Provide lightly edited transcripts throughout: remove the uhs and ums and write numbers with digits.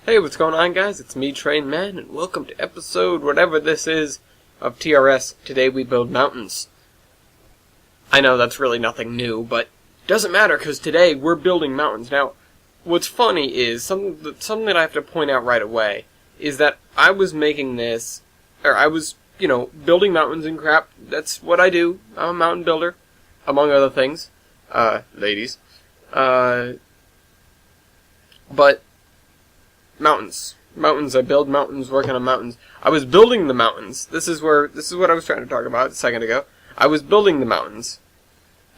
Hey, what's going on, guys? It's me, Train Man, and welcome to episode whatever this is of TRS. Today we build mountains. I know that's really nothing new, but it doesn't matter because today we're building mountains. Now, what's funny is something that I have to point out right away is that I was making this, or I was, building mountains and crap. That's what I do. I'm a mountain builder, among other things. Ladies. But mountains. I build mountains, working on mountains. I was building the mountains. This is what I was trying to talk about a second ago. I was building the mountains.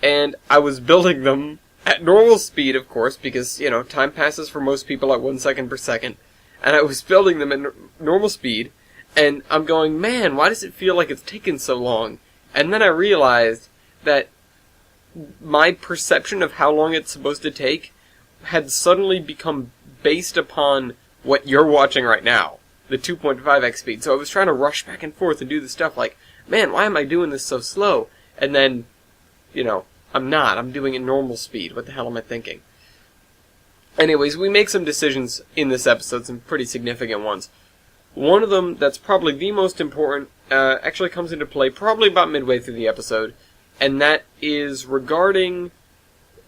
And I was building them at normal speed, of course, because, time passes for most people at 1 second per second. And I was building them at normal speed. And I'm going, man, why does it feel like it's taken so long? And then I realized that my perception of how long it's supposed to take had suddenly become based upon what you're watching right now, the 2.5x speed. So I was trying to rush back and forth and do the stuff like, man, why am I doing this so slow? And then, I'm not. I'm doing it normal speed. What the hell am I thinking? Anyways, we make some decisions in this episode, some pretty significant ones. One of them that's probably the most important actually comes into play probably about midway through the episode, and that is regarding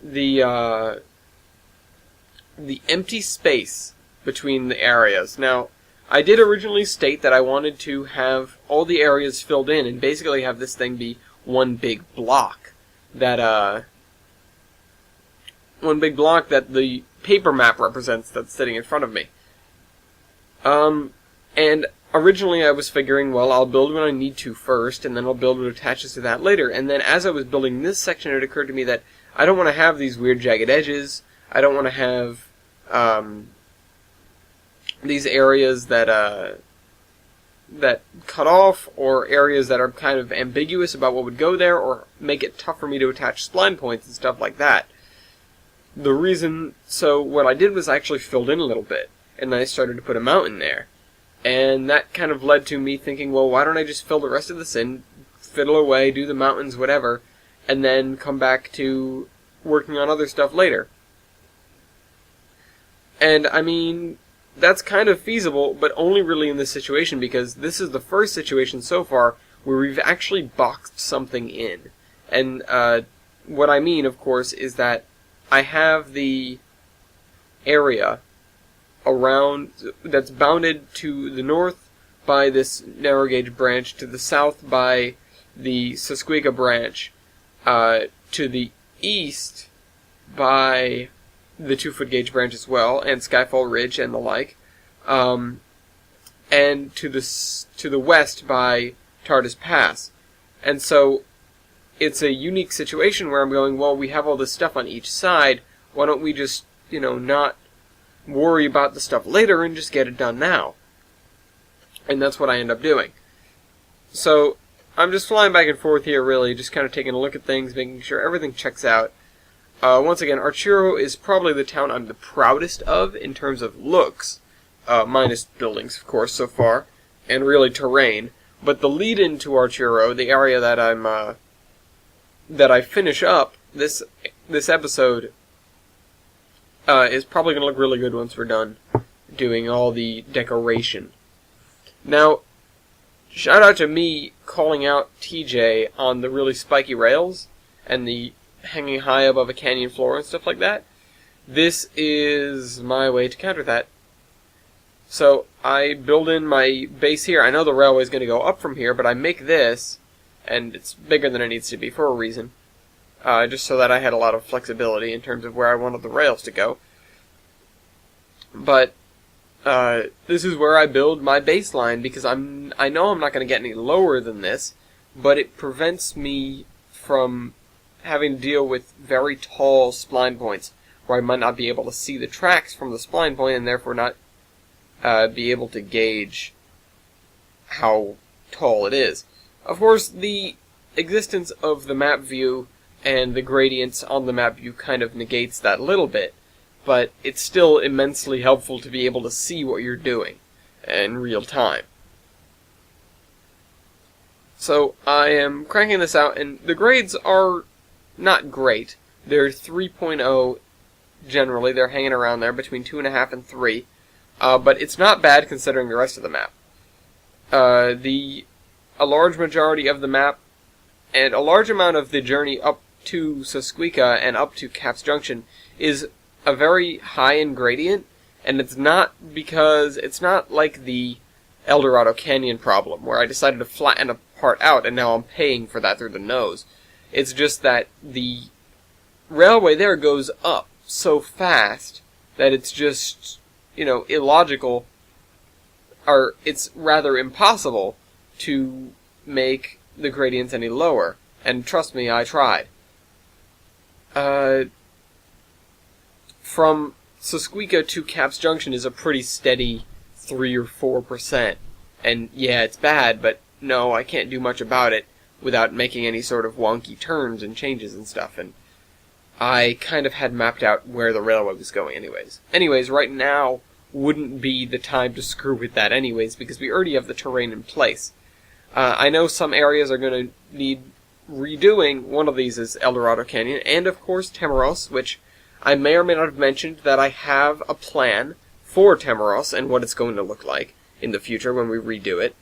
the empty space between the areas. Now, I did originally state that I wanted to have all the areas filled in and basically have this thing be one big block that the paper map represents that's sitting in front of me. And originally I was figuring, well, I'll build what I need to first, and then I'll build what attaches to that later. And then as I was building this section, it occurred to me that I don't want to have these weird jagged edges. I don't want to have these areas that cut off, or areas that are kind of ambiguous about what would go there, or make it tough for me to attach spline points and stuff like that. So what I did was I actually filled in a little bit, and then I started to put a mountain there. And that kind of led to me thinking, well, why don't I just fill the rest of this in, fiddle away, do the mountains, whatever, and then come back to working on other stuff later. And, I mean, that's kind of feasible, but only really in this situation, because this is the first situation so far where we've actually boxed something in. And what I mean, of course, is that I have the area around that's bounded to the north by this narrow gauge branch, to the south by the Susquehanna branch, to the east by the 2-foot gauge branch as well, and Skyfall Ridge and the like, and to the west by Tardis Pass. And so it's a unique situation where I'm going, well, we have all this stuff on each side, why don't we just, not worry about the stuff later and just get it done now? And that's what I end up doing. So I'm just flying back and forth here, really, just kind of taking a look at things, making sure everything checks out. Once again, Archero is probably the town I'm the proudest of in terms of looks, minus buildings, of course, so far, and really terrain. But the lead-in to Archero, the area that I finish up this episode, is probably going to look really good once we're done doing all the decoration. Now, shout out to me calling out TJ on the really spiky rails and the hanging high above a canyon floor and stuff like that. This is my way to counter that. So I build in my base here. I know the railway is going to go up from here, but I make this, and it's bigger than it needs to be for a reason. Just so that I had a lot of flexibility in terms of where I wanted the rails to go. But this is where I build my baseline, because I know I'm not going to get any lower than this, but it prevents me from having to deal with very tall spline points, where I might not be able to see the tracks from the spline point, and therefore not be able to gauge how tall it is. Of course, the existence of the map view and the gradients on the map view kind of negates that a little bit, but it's still immensely helpful to be able to see what you're doing in real time. So I am cranking this out, and the grades are not great. They're 3.0 generally. They're hanging around there between 2.5 and 3. but it's not bad considering the rest of the map. A large majority of the map and a large amount of the journey up to Susquehanna and up to Caps Junction is a very high in gradient, and it's not like the El Dorado Canyon problem, where I decided to flatten a part out and now I'm paying for that through the nose. It's just that the railway there goes up so fast that it's just, illogical, or it's rather impossible to make the gradients any lower. And trust me, I tried. From Susquehanna to Caps Junction is a pretty steady 3 or 4%. And yeah, it's bad, but no, I can't do much about it without making any sort of wonky turns and changes and stuff. And I kind of had mapped out where the railway was going anyways. Anyways, right now wouldn't be the time to screw with that anyways, because we already have the terrain in place. I know some areas are going to need redoing. One of these is El Dorado Canyon, and of course Tamaros, which I may or may not have mentioned that I have a plan for Tamaros and what it's going to look like in the future when we redo it.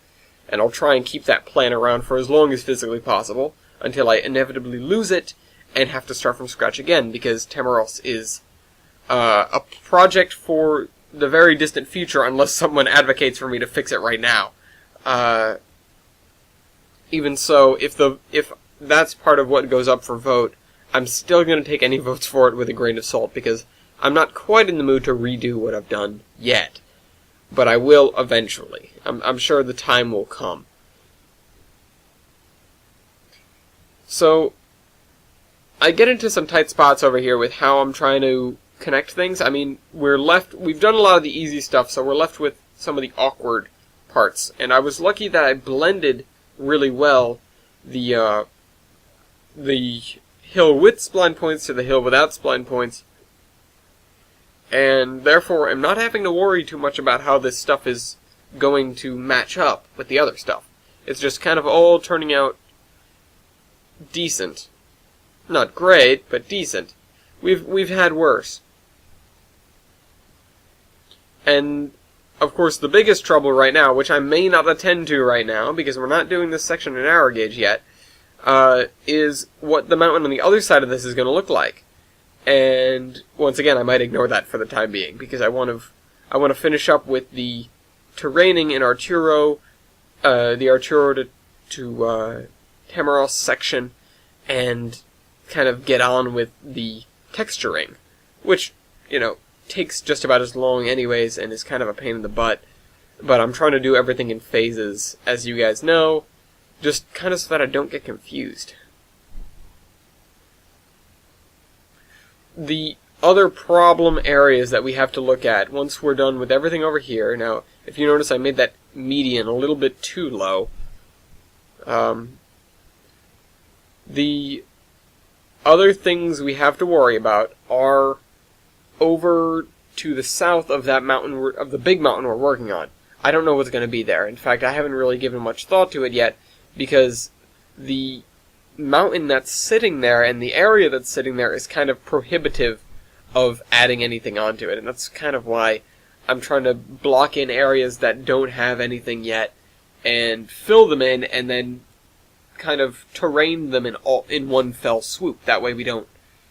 And I'll try and keep that plan around for as long as physically possible, until I inevitably lose it and have to start from scratch again, because Tamaros is a project for the very distant future, unless someone advocates for me to fix it right now. Even so, if that's part of what goes up for vote, I'm still going to take any votes for it with a grain of salt, because I'm not quite in the mood to redo what I've done yet. But I will eventually. I'm sure the time will come. So, I get into some tight spots over here with how I'm trying to connect things. I mean, we've done a lot of the easy stuff, so we're left with some of the awkward parts. And I was lucky that I blended really well the hill with spline points to the hill without spline points. And therefore, I'm not having to worry too much about how this stuff is going to match up with the other stuff. It's just kind of all turning out decent. Not great, but decent. We've had worse. And, of course, the biggest trouble right now, which I may not attend to right now, because we're not doing this section in hour gauge yet, is what the mountain on the other side of this is going to look like. And once again, I might ignore that for the time being, because I want to finish up with the terraining in Arturo, the Arturo to Tamaros section, and kind of get on with the texturing, which, takes just about as long anyways, and is kind of a pain in the butt. But I'm trying to do everything in phases, as you guys know, just kind of so that I don't get confused. The other problem areas that we have to look at once we're done with everything over here. Now, if you notice, I made that median a little bit too low. The other things we have to worry about are over to the south of that mountain, of the big mountain we're working on. I don't know what's going to be there. In fact, I haven't really given much thought to it yet, because the mountain that's sitting there and the area that's sitting there is kind of prohibitive of adding anything onto it, and that's kind of why I'm trying to block in areas that don't have anything yet and fill them in, and then kind of terrain them in one fell swoop. That way we don't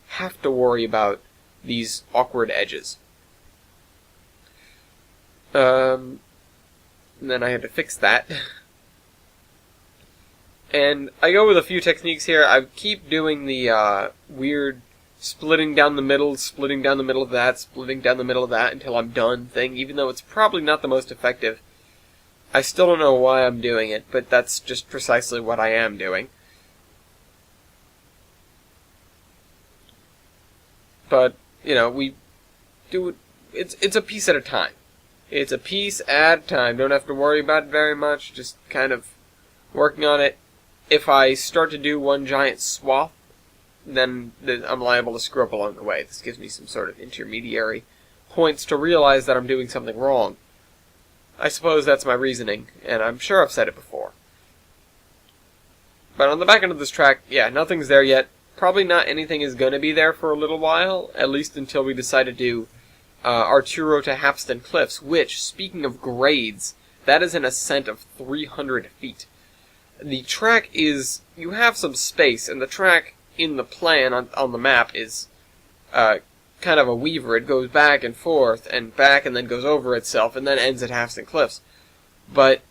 have to worry about these awkward edges. And then I had to fix that. And I go with a few techniques here. I keep doing the weird splitting down the middle of that, splitting down the middle of that until I'm done thing, even though it's probably not the most effective. I still don't know why I'm doing it, but that's just precisely what I am doing. But, we do it, it's a piece at a time. It's a piece at a time. Don't have to worry about it very much, just kind of working on it. If I start to do one giant swath, then I'm liable to screw up along the way. This gives me some sort of intermediary points to realize that I'm doing something wrong. I suppose that's my reasoning, and I'm sure I've said it before. But on the back end of this track, yeah, nothing's there yet. Probably not anything is going to be there for a little while, at least until we decide to do Arturo to Hapston Cliffs, which, speaking of grades, that is an ascent of 300 feet. The track is, you have some space, and the track in the plan on the map is kind of a weaver. It goes back and forth, and back, and then goes over itself, and then ends at Hapston Cliffs. But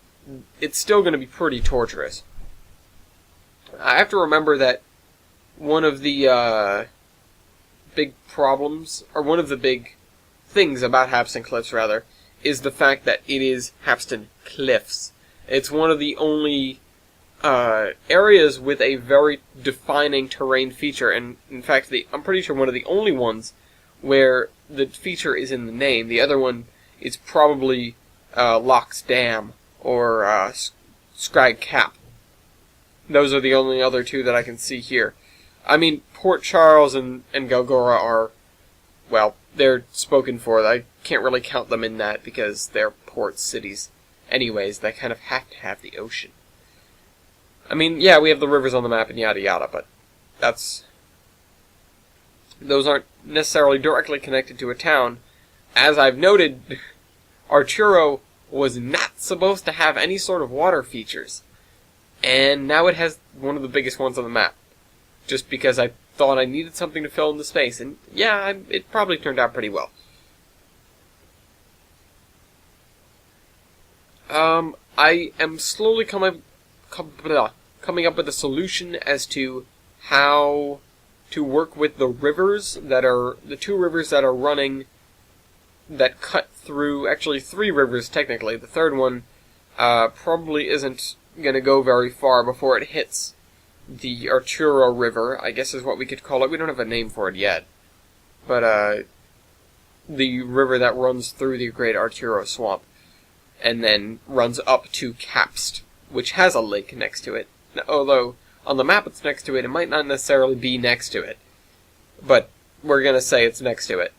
it's still going to be pretty torturous. I have to remember that one of the big problems, or one of the big things about Hapston Cliffs, rather, is the fact that it is Hapston Cliffs. It's one of the only areas with a very defining terrain feature, and in fact, I'm pretty sure one of the only ones where the feature is in the name. The other one is probably Loch's Dam or Scrag Cap. Those are the only other two that I can see here. I mean, Port Charles and Galgora are, well, they're spoken for. I can't really count them in that because they're port cities. Anyways, they kind of have to have the ocean. I mean, yeah, we have the rivers on the map and yada yada, but those aren't necessarily directly connected to a town. As I've noted, Arturo was not supposed to have any sort of water features. And now it has one of the biggest ones on the map. Just because I thought I needed something to fill in the space. And yeah, it probably turned out pretty well. I am slowly coming up with a solution as to how to work with the rivers that are, the two rivers that are running, that cut through, actually 3 rivers technically. The third one probably isn't going to go very far before it hits the Arturo River, I guess is what we could call it. We don't have a name for it yet. But the river that runs through the Great Arturo Swamp and then runs up to Kapst, which has a lake next to it. Although, on the map it's next to it, it might not necessarily be next to it. But we're going to say it's next to it.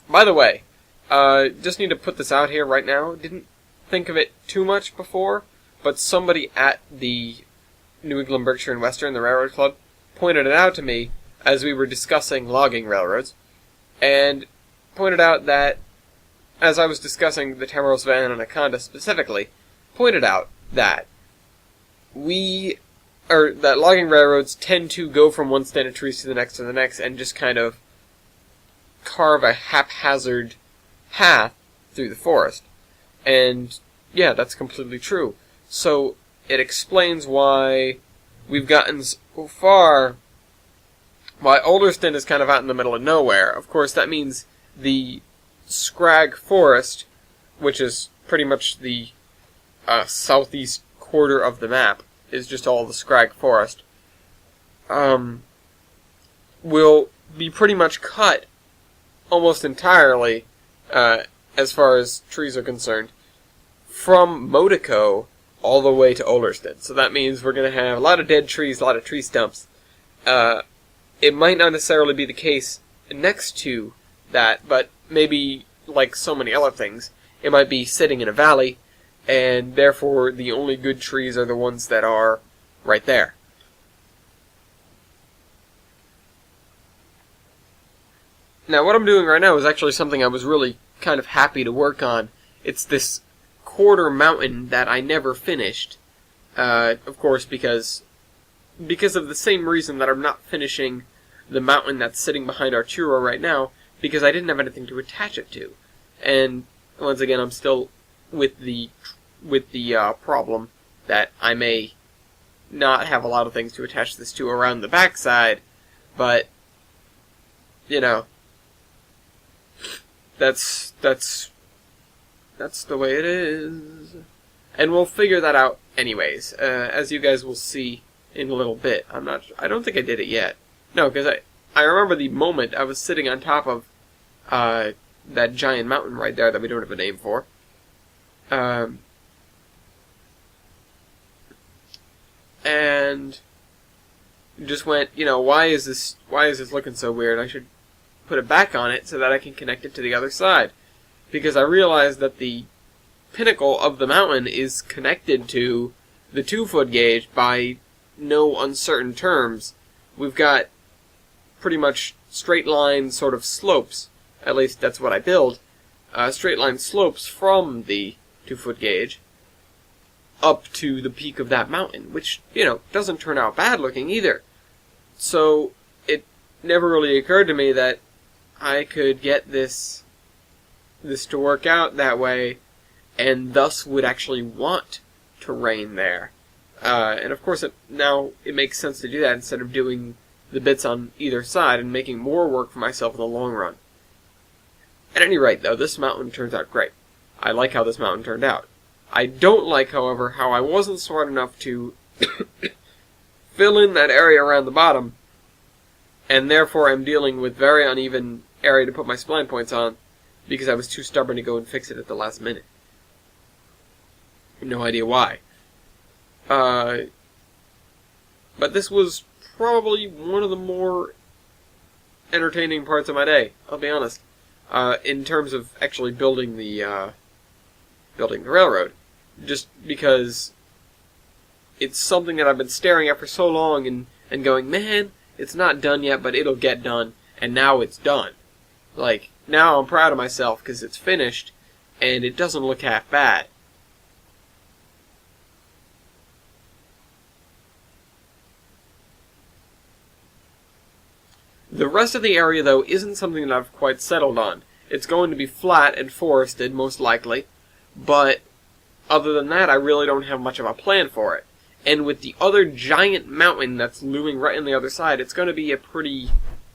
By the way, just need to put this out here right now. Didn't think of it too much before, but somebody at the New England, Berkshire, and Western, the Railroad Club, pointed it out to me as we were discussing logging railroads, and pointed out that, as I was discussing the Tamaros Van and Anaconda specifically, pointed out that that logging railroads tend to go from one stand of trees to the next, and just kind of carve a haphazard path through the forest. And yeah, that's completely true. So it explains why we've gotten so far, why Alderston is kind of out in the middle of nowhere. Of course, that means the Scrag Forest, which is pretty much the southeast quarter of the map, is just all the Scrag Forest, will be pretty much cut almost entirely, as far as trees are concerned, from Modico all the way to Alderston. So that means we're going to have a lot of dead trees, a lot of tree stumps. It might not necessarily be the case next to that, but maybe, like so many other things, it might be sitting in a valley, and therefore the only good trees are the ones that are right there. Now, what I'm doing right now is actually something I was really kind of happy to work on. It's this quarter mountain that I never finished. Of course, because of the same reason that I'm not finishing the mountain that's sitting behind Arturo right now, because I didn't have anything to attach it to. And once again, I'm still with the problem that I may not have a lot of things to attach this to around the backside, but you know, that's the way it is. And we'll figure that out anyways, as you guys will see in a little bit. I don't think I did it yet. No, because I remember the moment I was sitting on top of that giant mountain right there that we don't have a name for. And just went, why is this looking so weird? I should put it back on it so that I can connect it to the other side. Because I realized that the pinnacle of the mountain is connected to the 2-foot gauge by no uncertain terms. We've got pretty much straight line sort of slopes, at least that's what I build, straight line slopes from the 2-foot gauge up to the peak of that mountain, which, doesn't turn out bad looking either. So it never really occurred to me that I could get this to work out that way, and thus would actually want to rain there. And of course, now it makes sense to do that instead of doing the bits on either side and making more work for myself in the long run. At any rate, though, this mountain turns out great. I like how this mountain turned out. I don't like, however, how I wasn't smart enough to fill in that area around the bottom, and therefore am dealing with very uneven area to put my spline points on, because I was too stubborn to go and fix it at the last minute. No idea why. But this was probably one of the more entertaining parts of my day, I'll be honest, in terms of actually building the railroad. Just because it's something that I've been staring at for so long and going, man, it's not done yet, but it'll get done, and now it's done. Like, now I'm proud of myself because it's finished, and it doesn't look half bad. The rest of the area, though, isn't something that I've quite settled on. It's going to be flat and forested, most likely, but other than that, I really don't have much of a plan for it. And with the other giant mountain that's looming right on the other side, it's going to be a pretty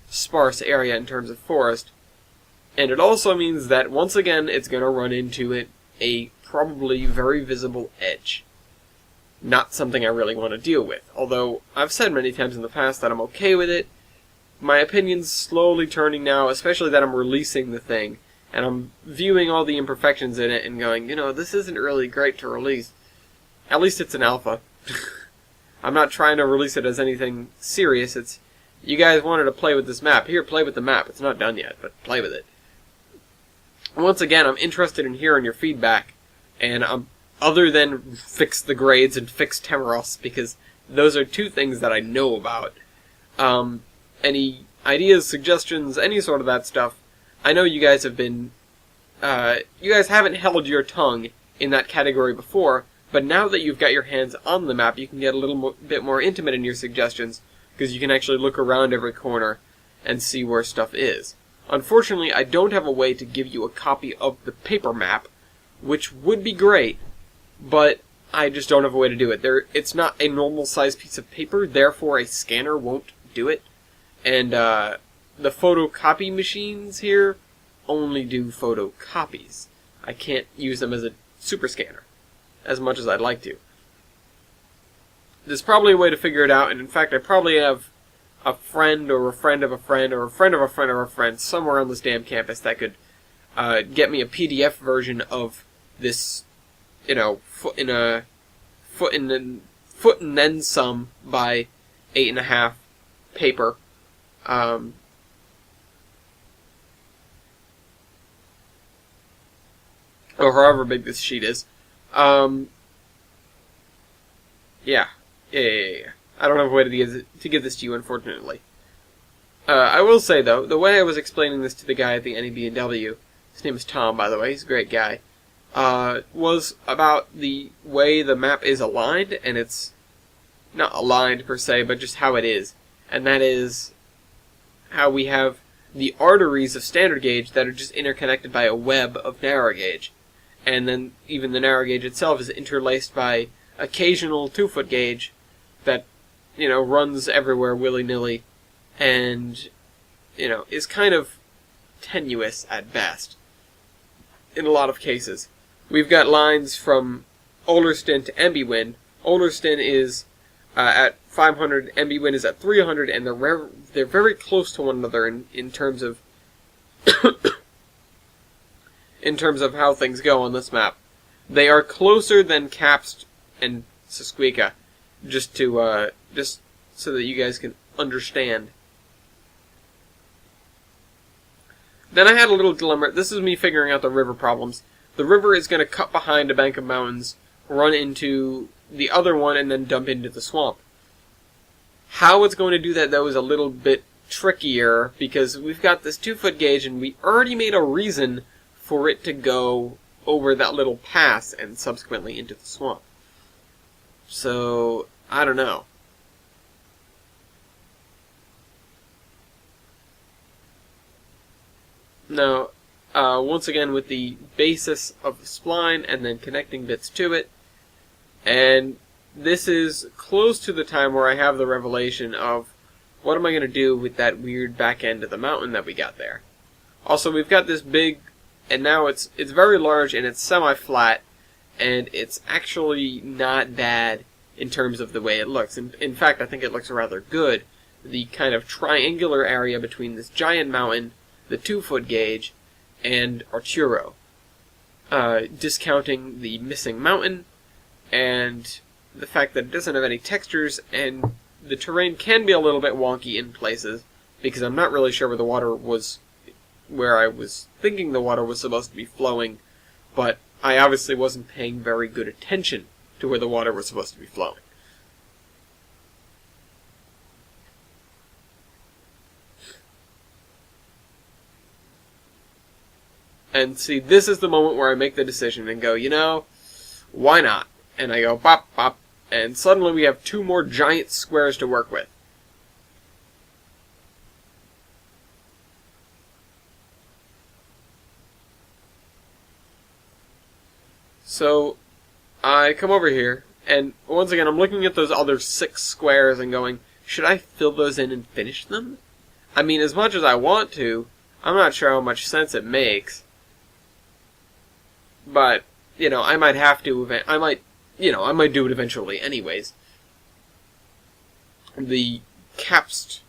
sparse area in terms of forest. And it also means that, once again, it's going to run into a probably very visible edge. Not something I really want to deal with. Although, I've said many times in the past that I'm okay with it. My opinion's slowly turning now, especially that I'm releasing the thing. And I'm viewing all the imperfections in it and going, this isn't really great to release. At least it's an alpha. I'm not trying to release it as anything serious. It's, you guys wanted to play with this map. Here, play with the map. It's not done yet, but play with it. Once again, I'm interested in hearing your feedback. And other than fix the grades and fix Temeros, because those are two things that I know about. Any ideas, suggestions, any sort of that stuff, I know you guys have been, you guys haven't held your tongue in that category before, but now that you've got your hands on the map, you can get a little bit more intimate in your suggestions, because you can actually look around every corner and see where stuff is. Unfortunately, I don't have a way to give you a copy of the paper map, which would be great, but I just don't have a way to do it. It's not a normal size piece of paper, therefore a scanner won't do it. And the photocopy machines here only do photocopies. I can't use them as a super scanner, as much as I'd like to. There's probably a way to figure it out, and in fact I probably have a friend or a friend of a friend or a friend of a friend of a friend somewhere on this damn campus that could get me a PDF version of this, foot and then some by 8.5 paper. Or however big this sheet is. Yeah. I don't have a way to give this to you, unfortunately. I will say, though, the way I was explaining this to the guy at the NEB&W, his name is Tom, by the way, he's a great guy, was about the way the map is aligned, and it's not aligned per se, but just how it is. And that is how we have the arteries of standard gauge that are just interconnected by a web of narrow gauge. And then even the narrow gauge itself is interlaced by occasional 2-foot gauge that, runs everywhere willy-nilly and, is kind of tenuous at best in a lot of cases. We've got lines from Ollerston to Embywin. Ollerston is at 500, Embywin is at 300, and they're very close to one another in terms of in terms of how things go on this map. They are closer than Capst and Sesquica, just so that you guys can understand. Then I had a little dilemma. This is me figuring out the river problems. The river is going to cut behind a bank of mountains, run into the other one, and then dump into the swamp. How it's going to do that, though, is a little bit trickier because we've got this 2-foot gauge and we already made a reason for it to go over that little pass and subsequently into the swamp. So, I don't know. Now, once again with the basis of the spline and then connecting bits to it, and this is close to the time where I have the revelation of what am I going to do with that weird back end of the mountain that we got there. Also, we've got this big, and now it's very large and it's semi-flat, and it's actually not bad in terms of the way it looks. In fact, I think it looks rather good. The kind of triangular area between this giant mountain, the 2-foot gauge, and Arturo. Discounting the missing mountain, and the fact that it doesn't have any textures, and the terrain can be a little bit wonky in places, because I'm not really sure where the water was, where I was thinking the water was supposed to be flowing, but I obviously wasn't paying very good attention to where the water was supposed to be flowing. And see, this is the moment where I make the decision and go, you know, why not? And I go, bop, bop, and suddenly we have 2 more giant squares to work with. So, I come over here, and once again, I'm looking at those other 6 squares and going, should I fill those in and finish them? I mean, as much as I want to, I'm not sure how much sense it makes. But, you know, I might have to, I might do it eventually anyways. The capsed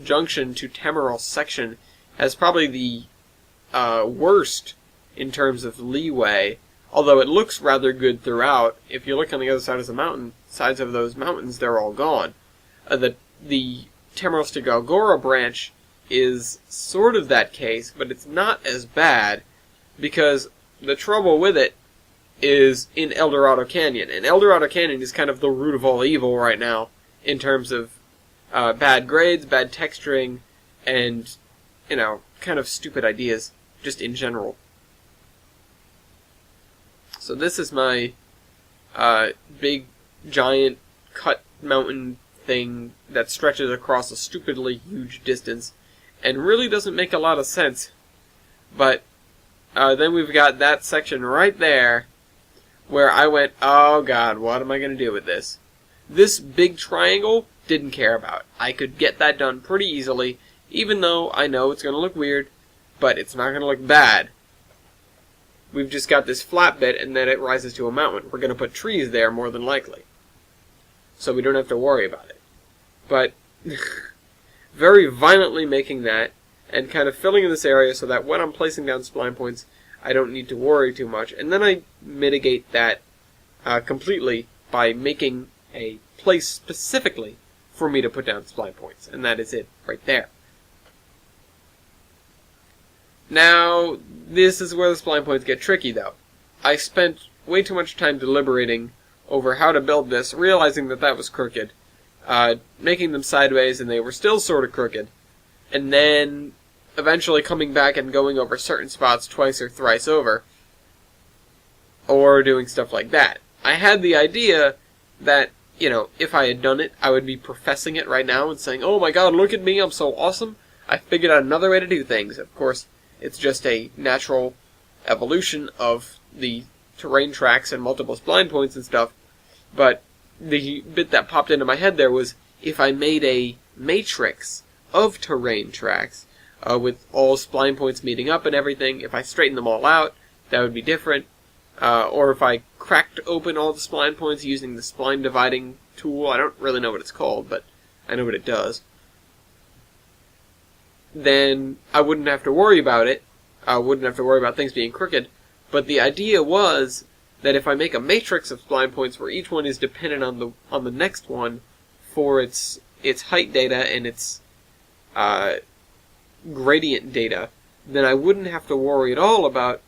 junction to temeral section has probably the worst in terms of leeway, although it looks rather good throughout. If you look on the other side of the mountain, sides of those mountains, they're all gone. The temeral to Galgora branch is sort of that case, but it's not as bad, because the trouble with it is in El Dorado Canyon. And El Dorado Canyon is kind of the root of all evil right now in terms of bad grades, bad texturing, and, you know, kind of stupid ideas just in general. So this is my big, giant, cut mountain thing that stretches across a stupidly huge distance and really doesn't make a lot of sense. But then we've got that section right there where I went, oh god, what am I going to do with this? This big triangle, didn't care about. I could get that done pretty easily, even though I know it's going to look weird, but it's not going to look bad. We've just got this flat bit, and then it rises to a mountain. We're going to put trees there, more than likely. So we don't have to worry about it. But, very violently making that, and kind of filling in this area so that when I'm placing down spline points, I don't need to worry too much. And then I mitigate that completely by making a place specifically for me to put down spline points. And that is it, right there. Now, this is where the spline points get tricky, though. I spent way too much time deliberating over how to build this, realizing that that was crooked, making them sideways, and they were still sort of crooked, and then eventually coming back and going over certain spots twice or thrice over, or doing stuff like that. I had the idea that, you know, if I had done it, I would be professing it right now and saying, oh my god, look at me, I'm so awesome, I figured out another way to do things. Of course, it's just a natural evolution of the terrain tracks and multiple spline points and stuff, but the bit that popped into my head there was, if I made a matrix of terrain tracks, with all spline points meeting up and everything, if I straightened them all out, that would be different. Or if I cracked open all the spline points using the spline dividing tool, I don't really know what it's called, but I know what it does, then I wouldn't have to worry about it. I wouldn't have to worry about things being crooked. But the idea was that if I make a matrix of spline points where each one is dependent on the next one for its height data and its gradient data, then I wouldn't have to worry at all about,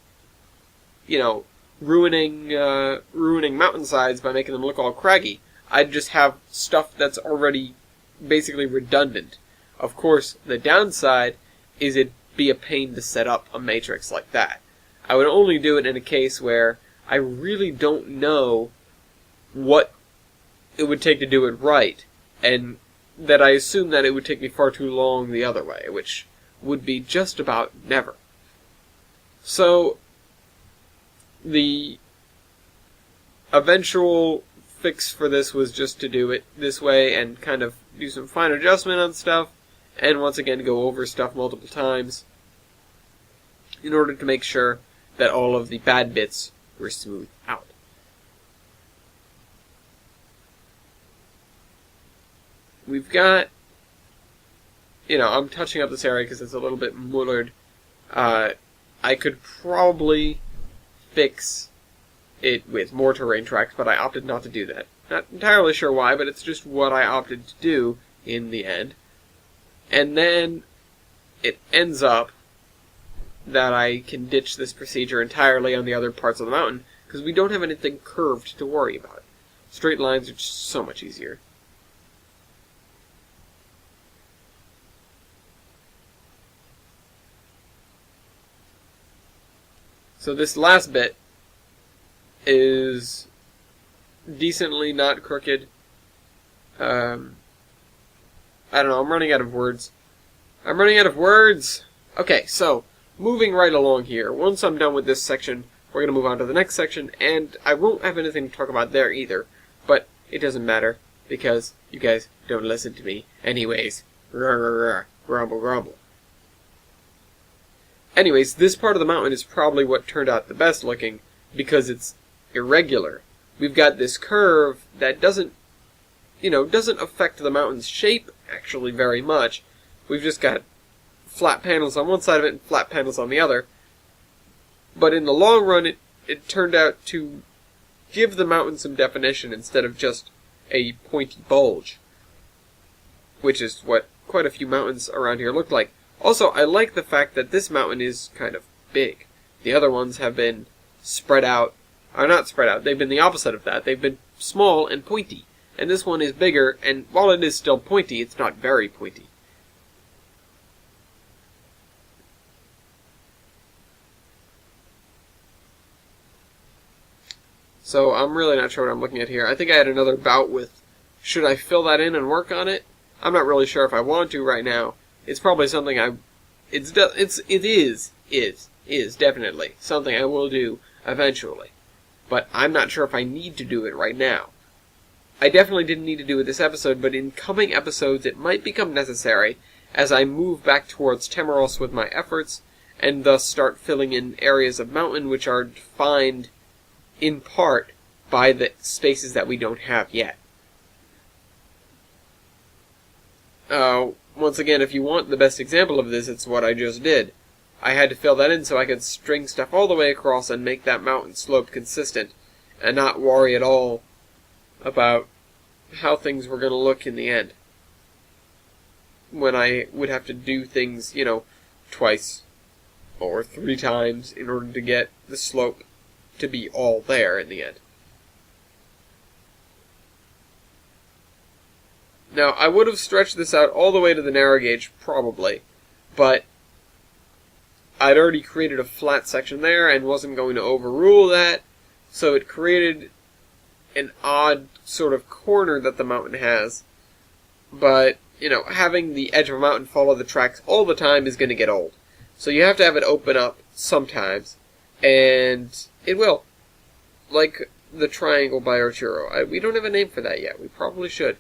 you know, ruining mountainsides by making them look all craggy. I'd just have stuff that's already basically redundant. Of course, the downside is it'd be a pain to set up a matrix like that. I would only do it in a case where I really don't know what it would take to do it right, and that I assume that it would take me far too long the other way, which would be just about never. So, the eventual fix for this was just to do it this way and kind of do some fine adjustment on stuff, and once again go over stuff multiple times in order to make sure that all of the bad bits were smoothed out. We've got, I'm touching up this area because it's a little bit mullered. I could probably fix it with more terrain tracks, but I opted not to do that. Not entirely sure why, but it's just what I opted to do in the end. And then it ends up that I can ditch this procedure entirely on the other parts of the mountain, because we don't have anything curved to worry about. Straight lines are just so much easier. So this last bit is decently not crooked. I don't know, I'm running out of words. Okay, so, moving right along here. Once I'm done with this section, we're going to move on to the next section, and I won't have anything to talk about there either. But it doesn't matter, because you guys don't listen to me anyways. Grumble, grumble. Anyways, this part of the mountain is probably what turned out the best looking, because it's irregular. We've got this curve that doesn't affect the mountain's shape, actually, very much. We've just got flat panels on one side of it and flat panels on the other. But in the long run, it turned out to give the mountain some definition instead of just a pointy bulge, which is what quite a few mountains around here look like. Also, I like the fact that this mountain is kind of big. The other ones have been spread out, or not spread out, they've been the opposite of that. They've been small and pointy. And this one is bigger, and while it is still pointy, it's not very pointy. So I'm really not sure what I'm looking at here. I think I had another bout with, should I fill that in and work on it? I'm not really sure if I want to right now. It's probably something it is definitely something I will do eventually. But I'm not sure if I need to do it right now. I definitely didn't need to do it this episode, but in coming episodes it might become necessary as I move back towards Temeros with my efforts, and thus start filling in areas of mountain which are defined in part by the spaces that we don't have yet. Once again, if you want the best example of this, it's what I just did. I had to fill that in so I could string stuff all the way across and make that mountain slope consistent, and not worry at all about how things were going to look in the end. When I would have to do things, twice or 3 times in order to get the slope to be all there in the end. Now, I would have stretched this out all the way to the narrow gauge, probably, but I'd already created a flat section there and wasn't going to overrule that, so it created an odd sort of corner that the mountain has. But, having the edge of a mountain follow the tracks all the time is going to get old. So you have to have it open up sometimes, and it will. Like the triangle by Arturo. We don't have a name for that yet. We probably should.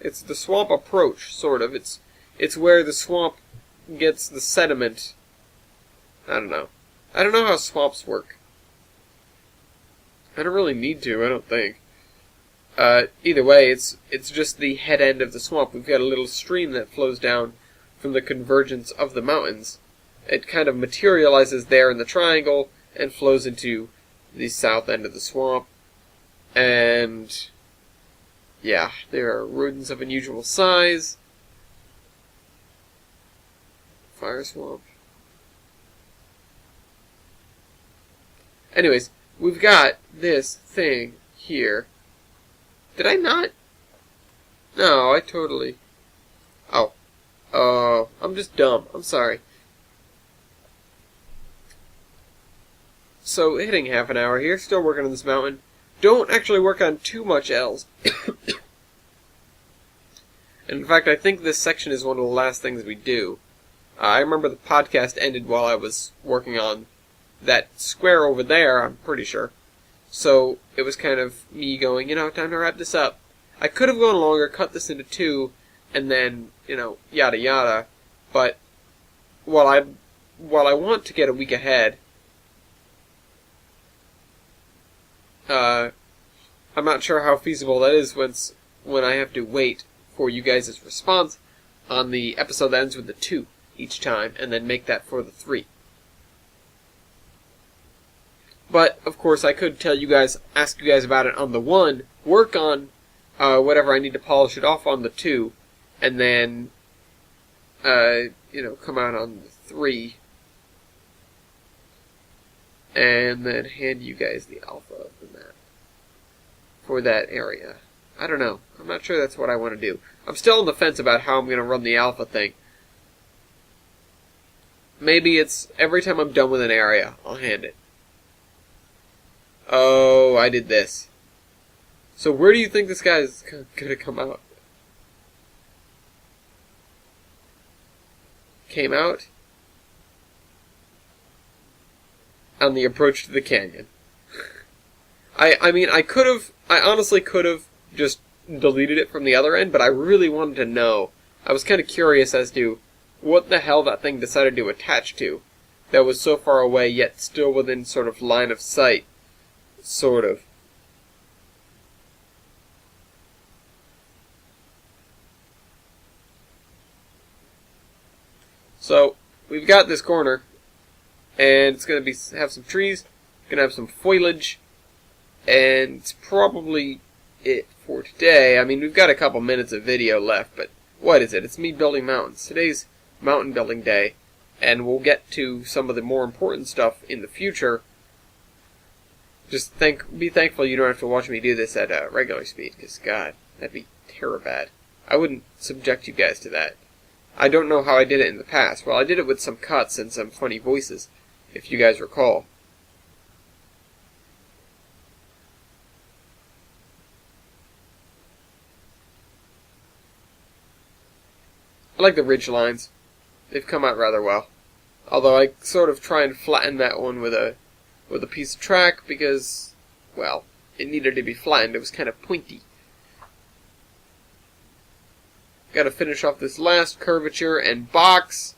It's the swamp approach, sort of. It's where the swamp gets the sediment. I don't know. I don't know how swamps work. I don't really need to, I don't think. Either way, it's just the head end of the swamp. We've got a little stream that flows down from the convergence of the mountains. It kind of materializes there in the triangle and flows into the south end of the swamp. And yeah, there are rodents of unusual size. Fire swamp. Anyways, we've got this thing here. Did I not? No, I totally... Oh. Oh, I'm just dumb. I'm sorry. So, hitting half an hour here, still working on this mountain. Don't actually work on too much L's. In fact, I think this section is one of the last things we do. I remember the podcast ended while I was working on that square over there, I'm pretty sure. So, it was kind of me going, time to wrap this up. I could have gone longer, cut this into 2, and then, yada yada. But, while I want to get a week ahead, I'm not sure how feasible that is when I have to wait for you guys' response on the episode that ends with the 2 each time, and then make that for the 3. But, of course, I could ask you guys about it on the 1, work on whatever I need to polish it off on the 2, and then, come out on the 3, and then hand you guys the alpha of the map for that area. I don't know. I'm not sure that's what I want to do. I'm still on the fence about how I'm going to run the alpha thing. Maybe it's every time I'm done with an area, I'll hand it. Oh, I did this. So where do you think this guy is going to come out? Came out on the approach to the canyon. I honestly could have just deleted it from the other end, but I really wanted to know. I was kind of curious as to what the hell that thing decided to attach to that was so far away, yet still within sort of line of sight. Sort of. So, we've got this corner, and it's going to have some trees, going to have some foliage, and it's probably it for today. I mean, we've got a couple minutes of video left, but what is it? It's me building mountains. Today's mountain building day, and we'll get to some of the more important stuff in the future. Just be thankful you don't have to watch me do this at regular speed, because, God, that'd be terrible. I wouldn't subject you guys to that. I don't know how I did it in the past. Well, I did it with some cuts and some funny voices, if you guys recall. I like the ridge lines. They've come out rather well. Although I sort of try and flatten that one with a piece of track because, well, it needed to be flattened. It was kind of pointy. Gotta finish off this last curvature and box,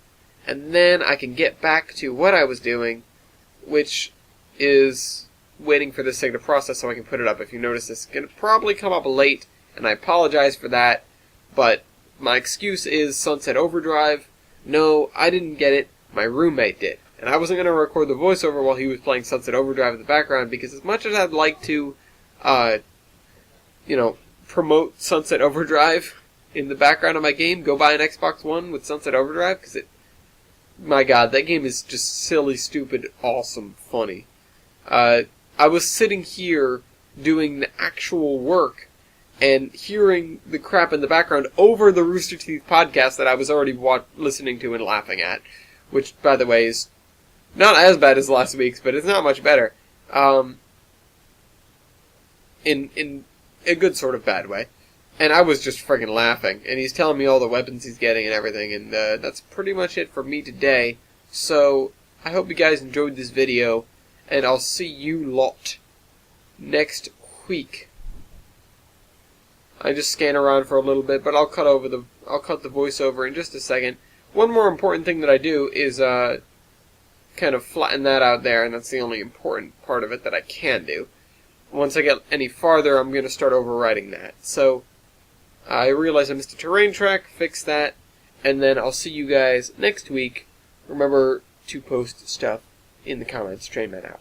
and then I can get back to what I was doing, which is waiting for this thing to process so I can put it up. If you notice, this is going to probably come up late, and I apologize for that, but my excuse is Sunset Overdrive. No, I didn't get it. My roommate did. And I wasn't going to record the voiceover while he was playing Sunset Overdrive in the background, because as much as I'd like to, promote Sunset Overdrive in the background of my game, go buy an Xbox One with Sunset Overdrive, because my God, that game is just silly, stupid, awesome, funny. I was sitting here doing the actual work and hearing the crap in the background over the Rooster Teeth podcast that I was already listening to and laughing at, which, by the way, is not as bad as last week's, but it's not much better. In a good sort of bad way. And I was just friggin' laughing. And he's telling me all the weapons he's getting and everything. And that's pretty much it for me today. So, I hope you guys enjoyed this video. And I'll see you lot next week. I just scan around for a little bit, but I'll cut the voiceover in just a second. One more important thing that I do is kind of flatten that out there, and that's the only important part of it that I can do. Once I get any farther, I'm going to start overwriting that. So, I realize I missed a terrain track, fix that, and then I'll see you guys next week. Remember to post stuff in the comments. Trainman out.